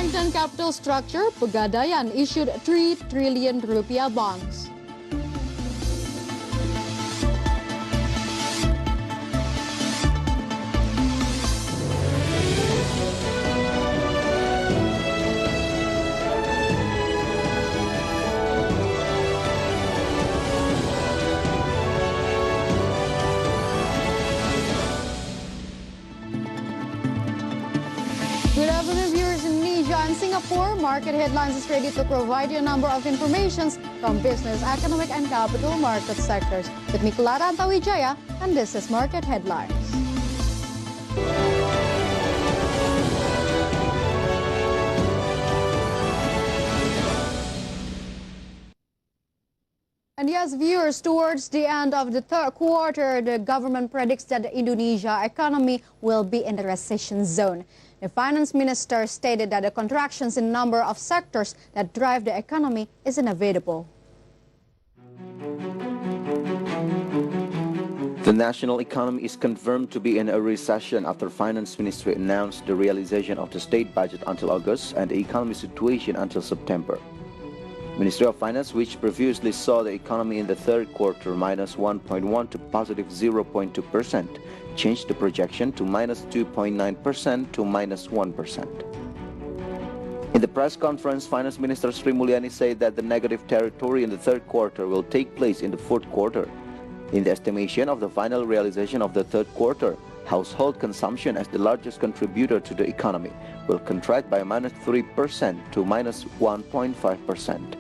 strengthen capital structure, Pegadaian issued 3 trillion rupiah bonds. Good afternoon, viewers in Indonesia and Singapore. Market Headlines is ready to provide you a number of informations from business, economic, and capital market sectors. With me, Clara Antawijaya, and this is Market Headlines. And yes, viewers, towards the end of the third quarter, the government predicts that the Indonesia economy will be in the recession zone. The finance minister stated that the contractions in number of sectors that drive the economy is inevitable. The national economy is confirmed to be in a recession after Finance Ministry announced the realization of the state budget until August and the economy situation until September. Ministry of Finance, which previously saw the economy in the third quarter minus 1.1 to positive 0.2%, changed the projection to minus 2.9% to minus 1%. In the press conference, Finance Minister Sri Mulyani said that the negative territory in the third quarter will take place in the fourth quarter. In the estimation of the final realization of the third quarter, household consumption as the largest contributor to the economy will contract by minus 3% to minus 1.5%.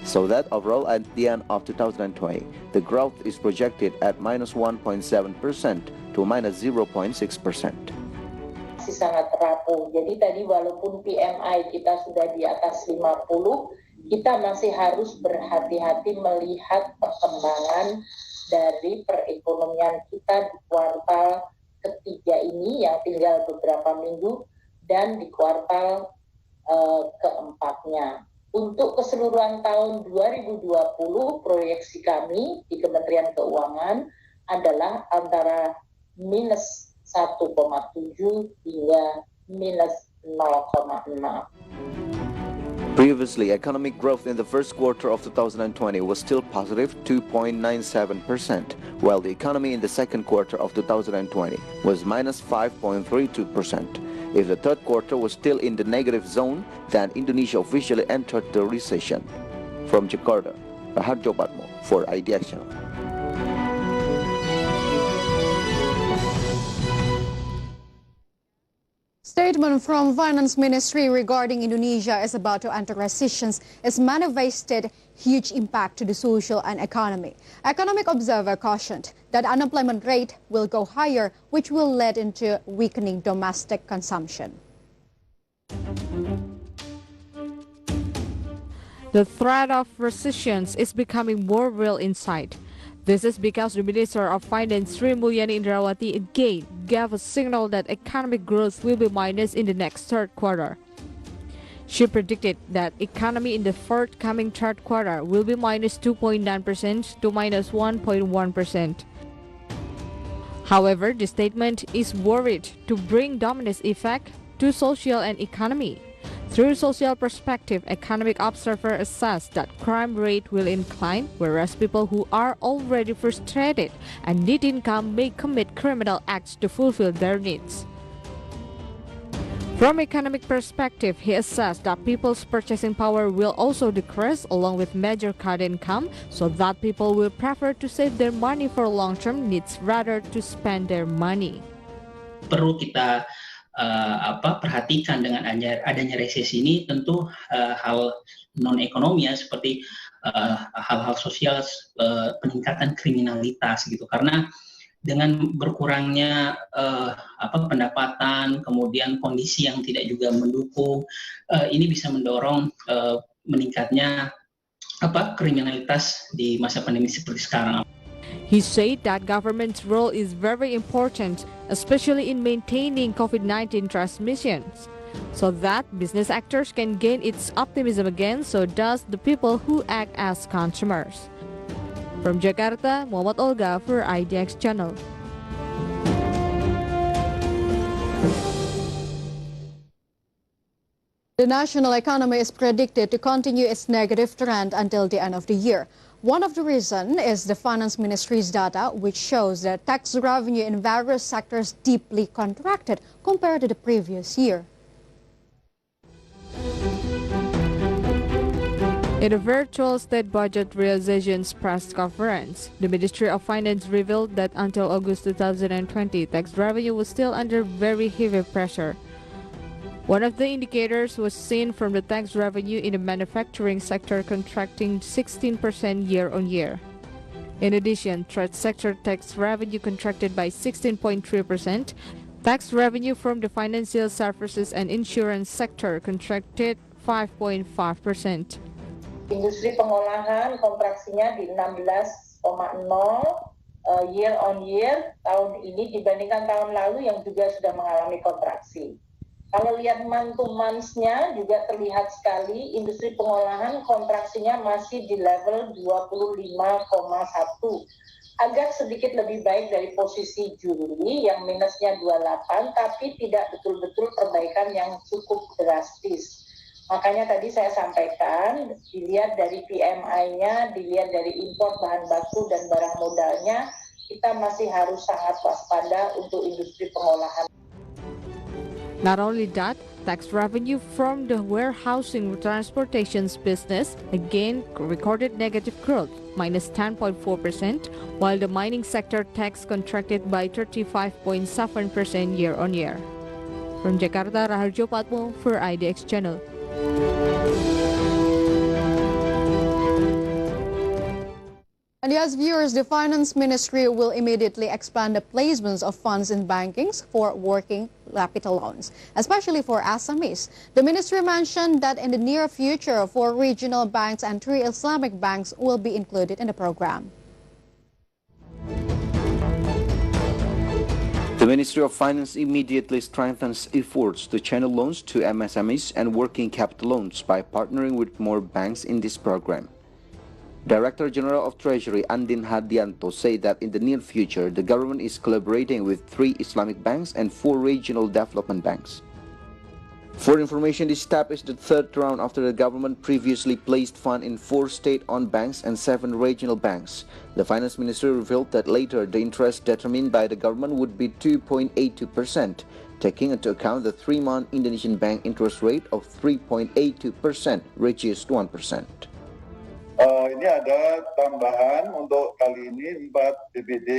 So that overall at the end of 2020, the growth is projected at minus 1.7% to minus 0.6%. Masih sangat rapuh. Jadi tadi walaupun PMI kita sudah di atas 50, kita masih harus berhati-hati melihat perkembangan dari perekonomian kita di kuartal ketiga ini yang tinggal beberapa minggu dan di kuartal keempatnya. Untuk keseluruhan tahun 2020, proyeksi kami di Kementerian Keuangan adalah antara minus 1,7 hingga minus 0,6. Previously, economic growth in the first quarter of 2020 was still positive 2.97%, while the economy in the second quarter of 2020 was minus 5.32%. If the third quarter was still in the negative zone, then Indonesia officially entered the recession. From Jakarta, Raharjo Patmo for IDX Channel. Statement from Finance Ministry regarding Indonesia is about to enter recessions is manifested huge impact to the social and economy. Economic observer cautioned that unemployment rate will go higher, which will lead into weakening domestic consumption. The threat of recessions is becoming more real in sight. This is because the Minister of Finance Sri Mulyani Indrawati again gave a signal that economic growth will be minus in the next third quarter. She predicted that economy in the forthcoming third quarter will be minus 2.9% to minus 1.1%. However, the statement is worried to bring dominant effect to social and economy. Through social perspective, economic observer assess that crime rate will incline, whereas people who are already frustrated and need income may commit criminal acts to fulfill their needs. From economic perspective, he assessed that people's purchasing power will also decrease along with major cut income, so that people will prefer to save their money for long-term needs rather to spend their money. Perlu kita perhatikan dengan adanya resesi ini, tentu hal non-ekonomi ya, seperti hal-hal sosial, peningkatan kriminalitas gitu, karena dengan berkurangnya pendapatan, kemudian kondisi yang tidak juga mendukung, ini bisa mendorong meningkatnya kriminalitas di masa pandemi seperti sekarang. He said that government's role is very important, especially in maintaining COVID-19 transmissions, so that business actors can gain its optimism again, so does the people who act as consumers. From Jakarta, Muhammad Olga for IDX Channel. The national economy is predicted to continue its negative trend until the end of the year. One of the reasons is the Finance Ministry's data, which shows that tax revenue in various sectors deeply contracted compared to the previous year. In a virtual state budget realizations press conference, the Ministry of Finance revealed that until August 2020, tax revenue was still under very heavy pressure. One of the indicators was seen from the tax revenue in the manufacturing sector contracting 16% year-on-year. In addition, trade sector tax revenue contracted by 16.3%. Tax revenue from the financial services and insurance sector contracted 5.5%. Industri pengolahan kontraksinya di 16,0 year on year tahun ini dibandingkan tahun lalu yang juga sudah mengalami kontraksi. Kalau lihat month to month-nya juga terlihat sekali industri pengolahan kontraksinya masih di level 25,1. Agak sedikit lebih baik dari posisi Juli yang minusnya 28, tapi tidak betul-betul perbaikan yang cukup drastis. Makanya tadi saya sampaikan, dilihat dari PMI-nya, dilihat dari impor bahan baku dan barang modalnya, kita masih harus sangat waspada untuk industri pengolahan. Not only that, tax revenue from the warehousing transportation business again recorded negative growth, minus 10.4%, while the mining sector tax contracted by 35.7% year-on-year. From Jakarta, Raharjo Patmo for IDX Channel. And yes, viewers, the Finance Ministry will immediately expand the placements of funds in bankings for working capital loans, especially for SMEs. The ministry mentioned that in the near future, 4 regional banks and 3 Islamic banks will be included in the program. The Ministry of Finance immediately strengthens efforts to channel loans to MSMEs and working capital loans by partnering with more banks in this program. Director General of Treasury Andin Hadianto said that in the near future, the government is collaborating with 3 Islamic banks and 4 regional development banks. For information, this step is the 3rd round after the government previously placed funds in 4 state-owned banks and 7 regional banks. The Finance Ministry revealed that later the interest determined by the government would be 2.82%, taking into account the 3-month Indonesian bank interest rate of 3.82%, reduced 1%. Ini ada tambahan untuk kali ini 4 BBD,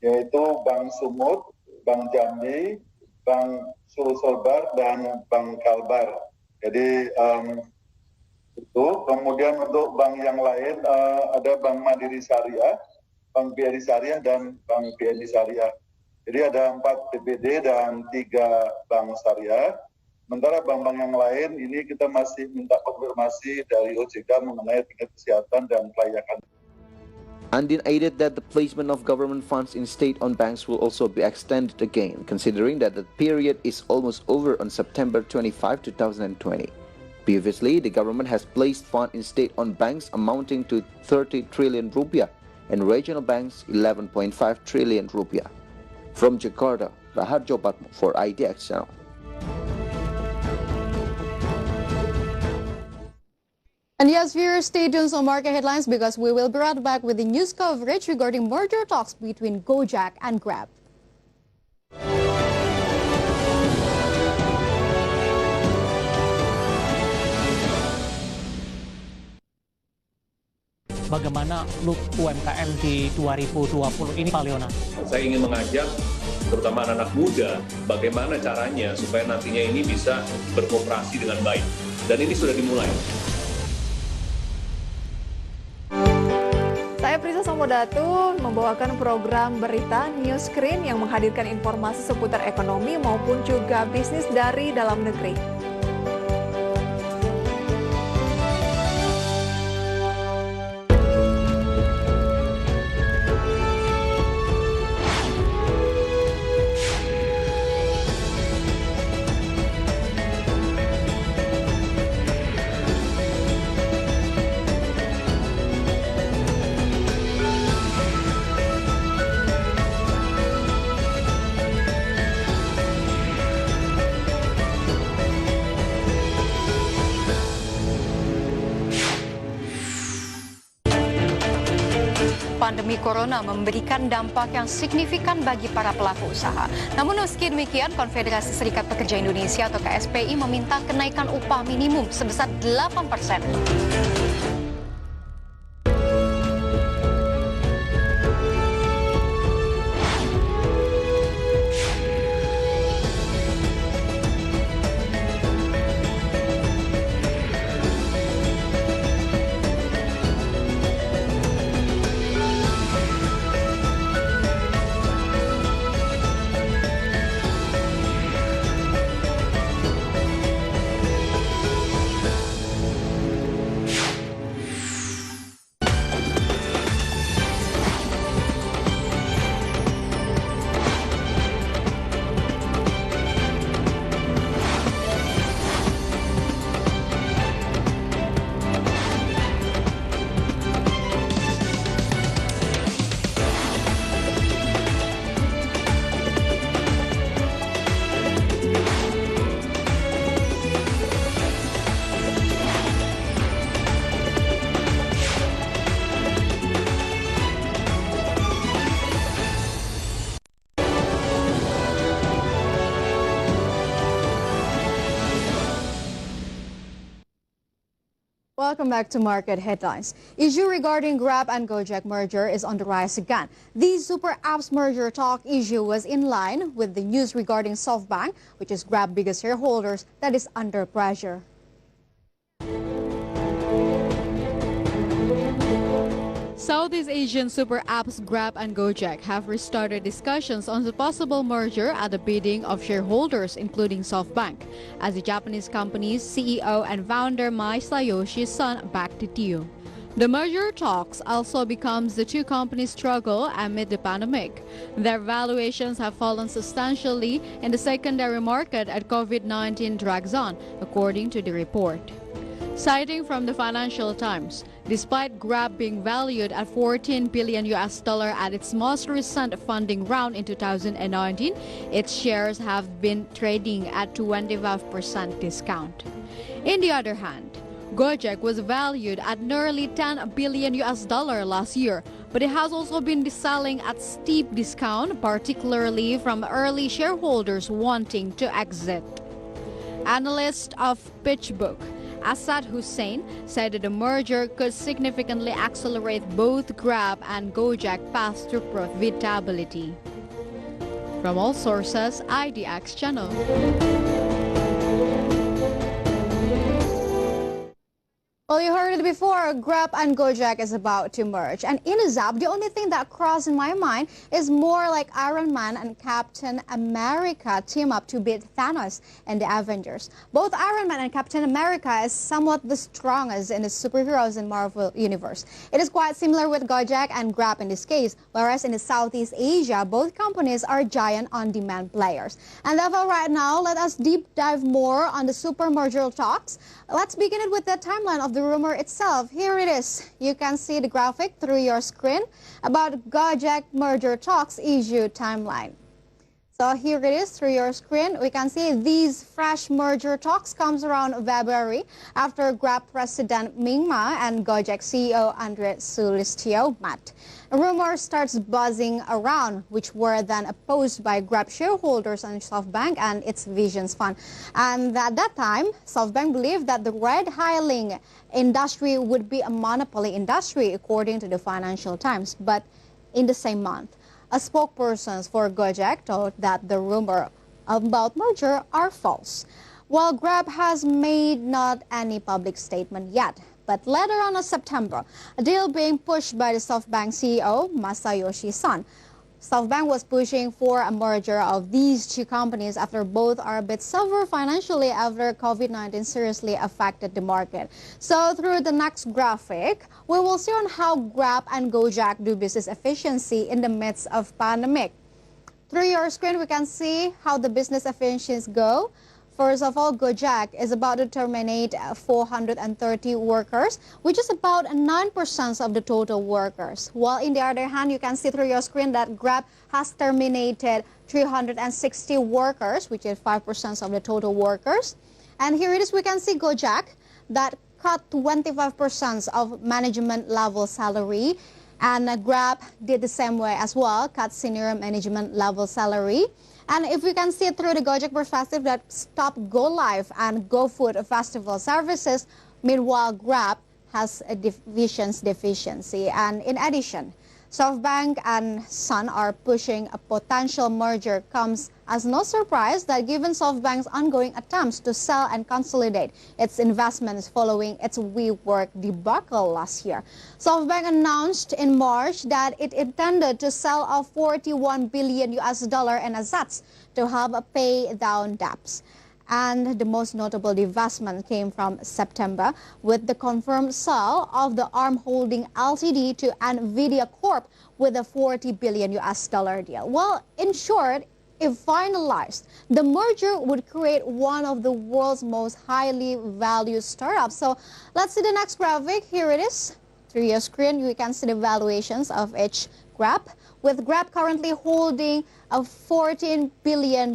yaitu Bank Sumut, Bank Jambi, Bank Sulselbar, dan Bank Kalbar. Jadi itu. Kemudian untuk bank yang lain ada Bank Mandiri Syariah, Bank BRI Syariah, dan Bank BNI Syariah. Jadi ada 4 BBD dan 3 bank syariah. Sementara bank-bank yang lain ini kita masih minta konfirmasi dari OJK mengenai tingkat kesehatan dan kelayakan. Andin added that the placement of government funds in state-owned banks will also be extended again, considering that the period is almost over on September 25, 2020. Previously, the government has placed funds in state-owned banks amounting to 30 trillion rupiah and regional banks 11.5 trillion rupiah. From Jakarta, Raharjo Patmo for IDX Channel. And yes, viewers, stay tuned on market headlines because we will be right back with the news coverage regarding merger talks between Gojek and Grab. Bagaimana look UMKM di 2020 ini, Pak Leona? Saya ingin mengajak terutama anak-anak muda bagaimana caranya supaya nantinya ini bisa berkooperasi dengan baik. Dan ini sudah dimulai. Saya Prisa Sombo Datu membawakan program berita News Screen yang menghadirkan informasi seputar ekonomi maupun juga bisnis dari dalam negeri. pandemi corona memberikan dampak yang signifikan bagi para pelaku usaha. Namun meski demikian, Konfederasi Serikat Pekerja Indonesia atau KSPI meminta kenaikan upah minimum sebesar 8%. Welcome back to Market Headlines. Issue regarding Grab and Gojek merger is on the rise again. The super apps merger talk issue was in line with the news regarding SoftBank, which is Grab's biggest shareholders, that is under pressure. Southeast Asian super apps Grab and Gojek have restarted discussions on the possible merger at the bidding of shareholders, including SoftBank, as the Japanese company's CEO and founder Masayoshi Son backed the deal. The merger talks also becomes the two companies' struggle amid the pandemic. Their valuations have fallen substantially in the secondary market as COVID-19 drags on, according to the report. Citing from the Financial Times, despite Grab being valued at $14 billion at its most recent funding round in 2019, its shares have been trading at 25% discount. In the other hand, Gojek was valued at nearly $10 billion last year, but it has also been selling at steep discount, particularly from early shareholders wanting to exit. Analyst of PitchBook, Asad Hussein, said that the merger could significantly accelerate both Grab and Gojek path to profitability. From all sources, IDX Channel. Well, you heard it before, Grab and Gojek is about to merge. And in a zap, the only thing that crossed in my mind is more like Iron Man and Captain America team up to beat Thanos and the Avengers. Both Iron Man and Captain America is somewhat the strongest in the superheroes in Marvel universe. It is quite similar with Gojek and Grab in this case, whereas in the Southeast Asia, both companies are giant on-demand players. And therefore right now, let us deep dive more on the super merger talks. Let's begin it with the timeline of the rumor itself. Here it is. You can see the graphic through your screen about Gojek merger talks issue timeline. So here it is through your screen. We can see these fresh merger talks comes around February after Grab President Ming Ma and Gojek CEO Andre Sulistyo met. A rumor starts buzzing around, which were then opposed by Grab shareholders and SoftBank and its Visions Fund. And at that time, SoftBank believed that the ride-hailing industry would be a monopoly industry, according to the Financial Times. But in the same month, a spokesperson for Gojek told that the rumor about merger are false. While Grab has made not any public statement yet, but later on in September, a deal being pushed by the SoftBank CEO, Masayoshi Son. SoftBank was pushing for a merger of these two companies after both are a bit suffer financially after COVID-19 seriously affected the market. So through the next graphic, we will see on how Grab and Gojek do business efficiency in the midst of pandemic. Through your screen, we can see how the business efficiencies go. First of all, Gojek is about to terminate 430 workers, which is about 9% of the total workers. While in the other hand, you can see through your screen that Grab has terminated 360 workers, which is 5% of the total workers. And here it is, we can see Gojek that cut 25% of management level salary And Grab did the same way as well, cut senior management level salary. And if we can see it through the Gojek perspective, that stop Go Live and Go Food festival services. Meanwhile, Grab has a vision's deficiency. And in addition, SoftBank and Sun are pushing a potential merger. Comes as no surprise that given SoftBank's ongoing attempts to sell and consolidate its investments following its WeWork debacle last year. SoftBank announced in March that it intended to sell off $41 billion in assets to help pay down debts. And the most notable divestment came from September with the confirmed sale of the ARM Holding Ltd to NVIDIA Corp with a $40 billion deal. Well, in short, if finalized, the merger would create one of the world's most highly valued startups. So let's see the next graphic. Here it is. Through your screen, you can see the valuations of each Grab, with Grab currently holding a $14 billion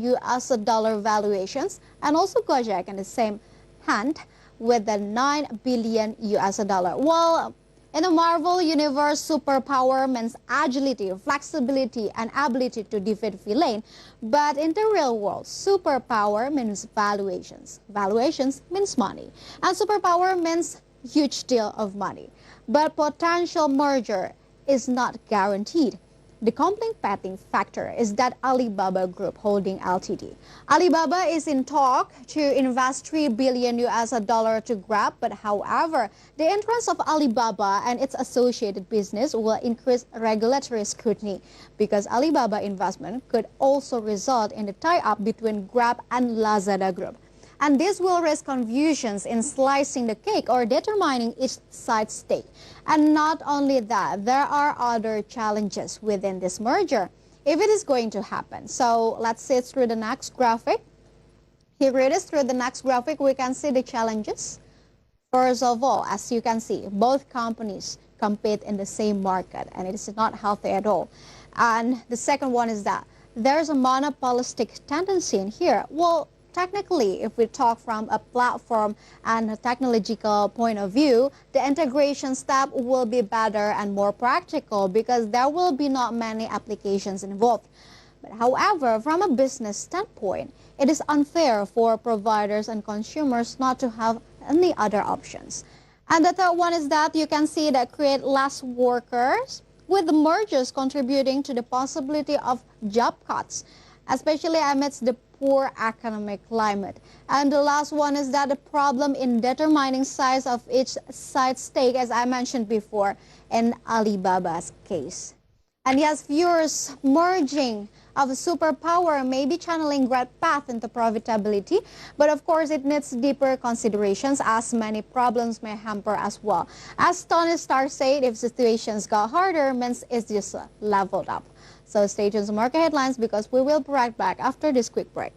valuations, and also Gojek in the same hand with the $9 billion. Well, in the Marvel universe, superpower means agility, flexibility, and ability to defeat villain. But in the real world, superpower means valuations. Valuations means money. And superpower means huge deal of money. But potential merger is not guaranteed. The complicating factor is that Alibaba Group Holding Ltd. Alibaba is in talk to invest $3 billion to Grab, but however, the entrance of Alibaba and its associated business will increase regulatory scrutiny because Alibaba investment could also result in the tie-up between Grab and Lazada Group. And this will raise confusions in slicing the cake or determining each side's stake. And not only that, there are other challenges within this merger, if it is going to happen. So let's see it through the next graphic. Here it is. Through the next graphic, we can see the challenges. First of all, as you can see, both companies compete in the same market, and it is not healthy at all. And the second one is that there's a monopolistic tendency in here. Well, technically, if we talk from a platform and a technological point of view, the integration step will be better and more practical because there will be not many applications involved. But however, from a business standpoint, it is unfair for providers and consumers not to have any other options. And the third one is that you can see that create less workers, with the mergers contributing to the possibility of job cuts, especially amidst the poor economic climate. And the last one is that the problem in determining size of each side's stake, as I mentioned before, in Alibaba's case. And yes, viewers, merging of a superpower may be channeling Grab path into profitability, but of course it needs deeper considerations as many problems may hamper as well. As Tony Starr said, if situations got harder, means it's just leveled up. So stay tuned to market headlines because we will be right back after this quick break.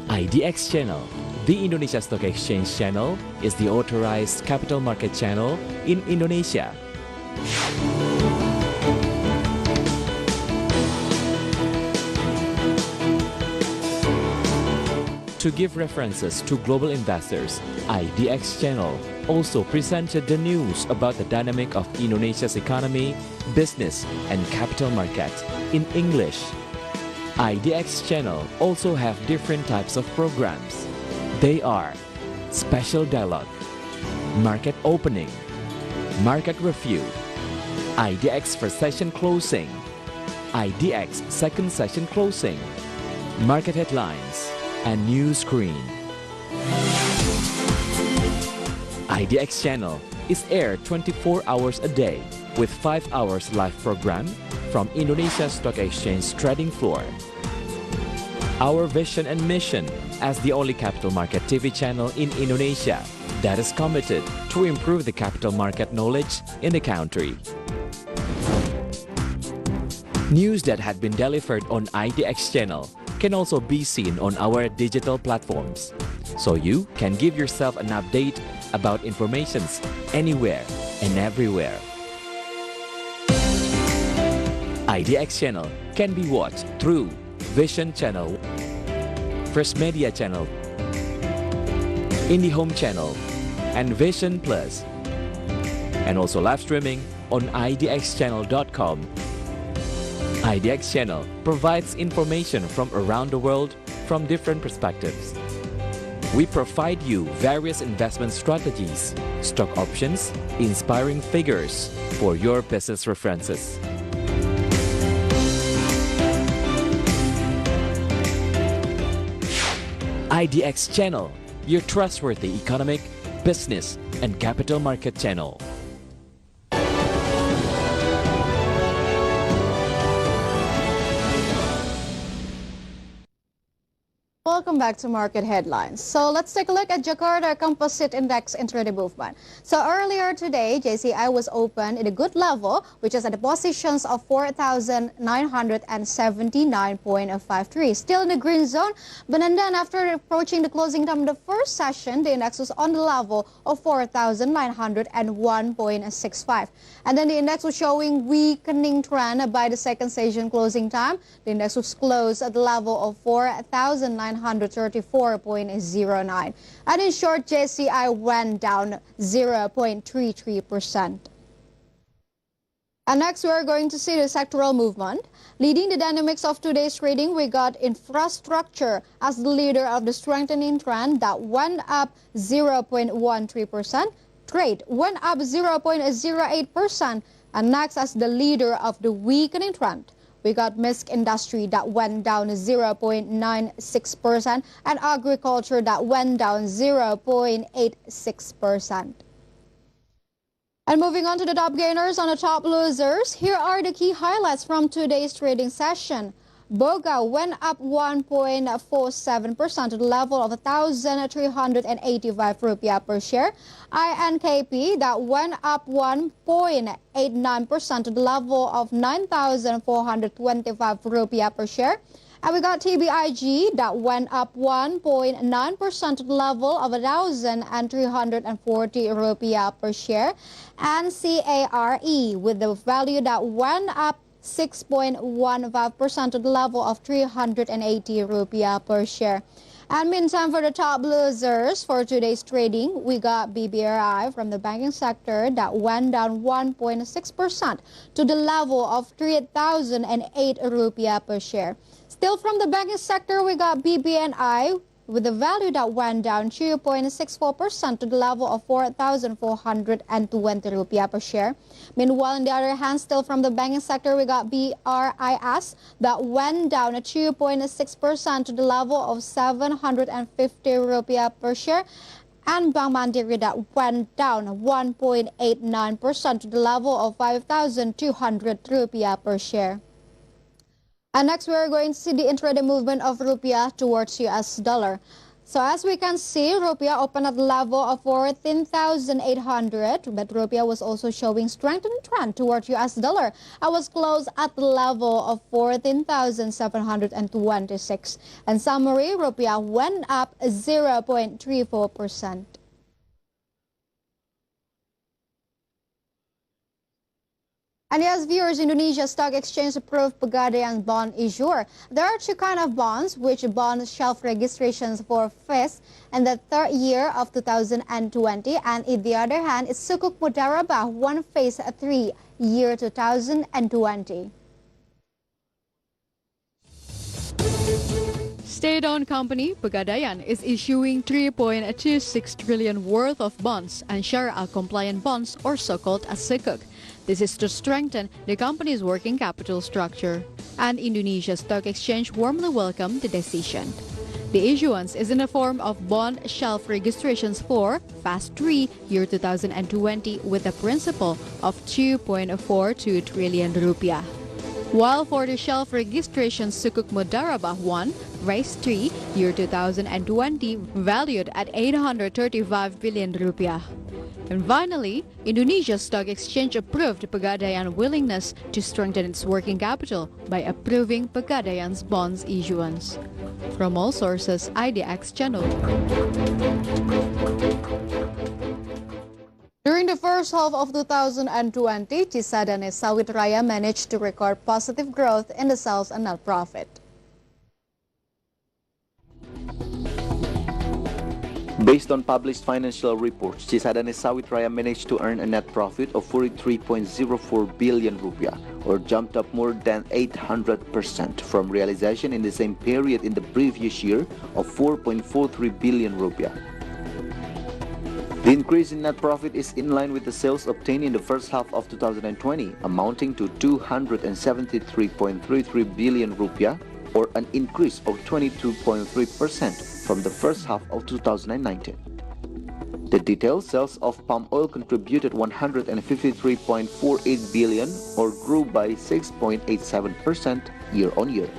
IDX Channel, the Indonesia Stock Exchange channel, is the authorized capital market channel in Indonesia. To give references to global investors, IDX Channel also presented the news about the dynamic of Indonesia's economy, business, and capital market in English. IDX Channel also have different types of programs. They are Special Dialogue, Market Opening, Market Review, IDX First Session Closing, IDX Second Session Closing, Market Headlines, and News Screen. IDX Channel is aired 24 hours a day with 5 hours live program from Indonesia Stock Exchange trading floor. Our vision and mission as the only capital market TV channel in Indonesia that is committed to improve the capital market knowledge in the country. News that had been delivered on IDX Channel can also be seen on our digital platforms, so you can give yourself an update about informations anywhere and everywhere. IDX Channel can be watched through Vision Channel, First Media Channel, IndiHome Channel, and Vision Plus, and also live streaming on idxchannel.com. IDX Channel provides information from around the world from different perspectives. We provide you various investment strategies, stock options, inspiring figures for your business references. IDX Channel, your trustworthy economic, business, and capital market channel. Welcome back to Market Headlines. So let's take a look at Jakarta Composite Index intraday movement. So earlier today, JCI was open at a good level, which is at the positions of 4,979.53. Still in the green zone, but then after approaching the closing time of the first session, the index was on the level of 4,901.65. And then the index was showing weakening trend by the second session closing time. The index was closed at the level of 4,934.09. And in short, JCI went down 0.33%. And next, we are going to see the sectoral movement. Leading the dynamics of today's trading, we got infrastructure as the leader of the strengthening trend that went up 0.13%. Trade went up 0.08%. And next, as the leader of the weakening trend, we got MISC industry that went down 0.96% and agriculture that went down 0.86%. And moving on to the top gainers and the top losers, here are the key highlights from today's trading session. Boga went up 1.47% to the level of 1,385 rupiah per share. INKP that went up 1.89% to the level of 9,425 rupiah per share. And we got TBIG that went up 1.9% to the level of 1,340 rupiah per share. And CARE with the value that went up 6.15% to the level of 380 rupiah per share. And meantime, for the top losers for today's trading, we got BBRI from the banking sector that went down 1.6% to the level of 3,008 rupiah per share. Still from the banking sector, we got BBNI with the value that went down 2.64% to the level of 4,420 rupiah per share. Meanwhile, on the other hand, still from the banking sector, we got BRIS that went down 2.6% to the level of 750 rupiah per share. And Bank Mandiri that went down 1.89% to the level of 5,200 rupiah per share. And next, we are going to see the intraday movement of rupiah towards US dollar. So as we can see, rupiah opened at the level of 14,800, but rupiah was also showing strengthening trend towards US dollar. I was closed at the level of 14,726. And summary, rupiah went up 0.34%. And yes, viewers, Indonesia Stock Exchange approved Pegadaian bond issuer. There are two kinds of bonds, which bond shelf registrations for FIS in the third year of 2020, and on the other hand, it's Sukuk Mudarabah 1 phase 3 year 2020. State-owned company Pegadaian is issuing 3.26 trillion worth of bonds and Syariah-compliant bonds, or so-called as Sukuk. This is to strengthen the company's working capital structure. And Indonesia Stock Exchange warmly welcomed the decision. The issuance is in the form of bond shelf registrations for Fast 3 year 2020 with a principal of 2.42 trillion rupiah. While for the shelf registration Sukuk Mudarabah 1, Race 3 year 2020 valued at 835 billion rupiah. And finally, Indonesia Stock Exchange approved Pegadaian willingness to strengthen its working capital by approving Pegadaian's bonds issuance. From all sources, IDX Channel. During the first half of 2020, Cisadane Sawit Raya managed to record positive growth in the sales and net profit. Based on published financial reports, Cisadane Sawit Raya managed to earn a net profit of 43.04 billion rupiah, or jumped up more than 800% from realization in the same period in the previous year of 4.43 billion rupiah. The increase in net profit is in line with the sales obtained in the first half of 2020, amounting to 273.33 billion rupiah, or an increase of 22.3% from the first half of 2019. The detailed sales of palm oil contributed 153.48 billion, or grew by 6.87% year-on-year.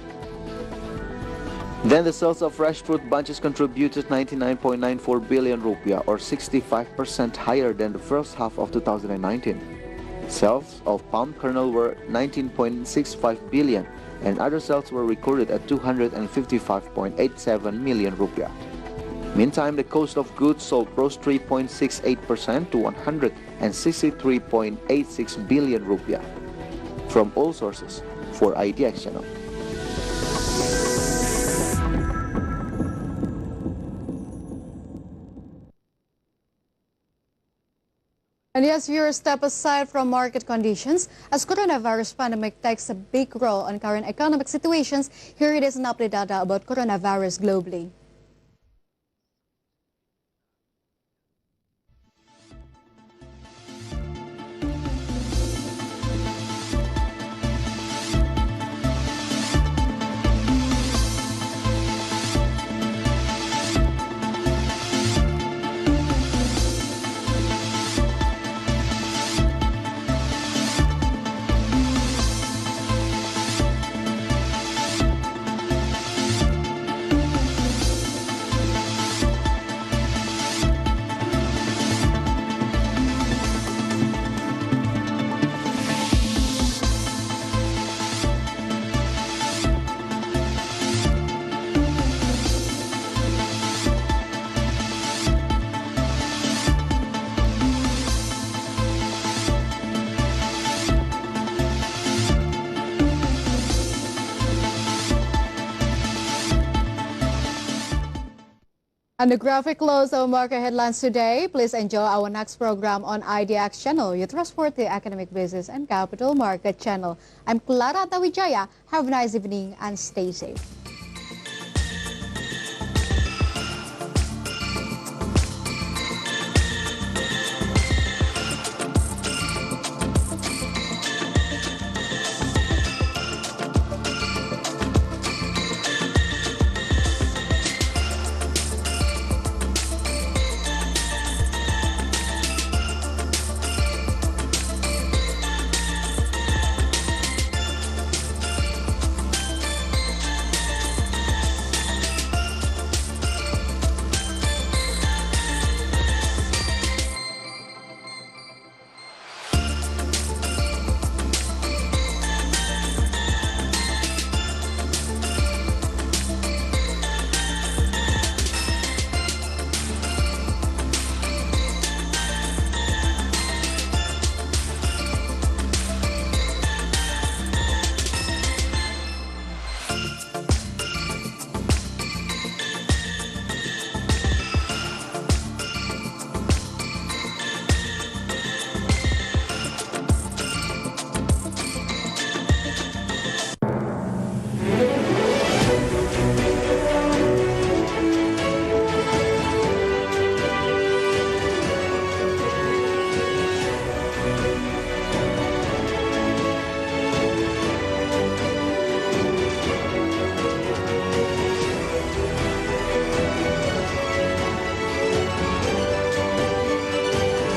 Then the sales of fresh fruit bunches contributed 99.94 billion rupiah, or 65% higher than the first half of 2019. Sales of palm kernel were 19.65 billion, and other sales were recorded at 255.87 million rupiah. Meantime, the cost of goods sold rose 3.68% to 163.86 billion rupiah. From all sources, for IDX Channel. And yes, viewers, step aside from market conditions as coronavirus pandemic takes a big role on current economic situations. Here it is an update data about coronavirus globally. And the graphic close of market headlines today. Please enjoy our next program on IDX Channel, Your Trustworthy Economic, Business and Capital Market Channel. I'm Clara Tawijaya. Have a nice evening and stay safe.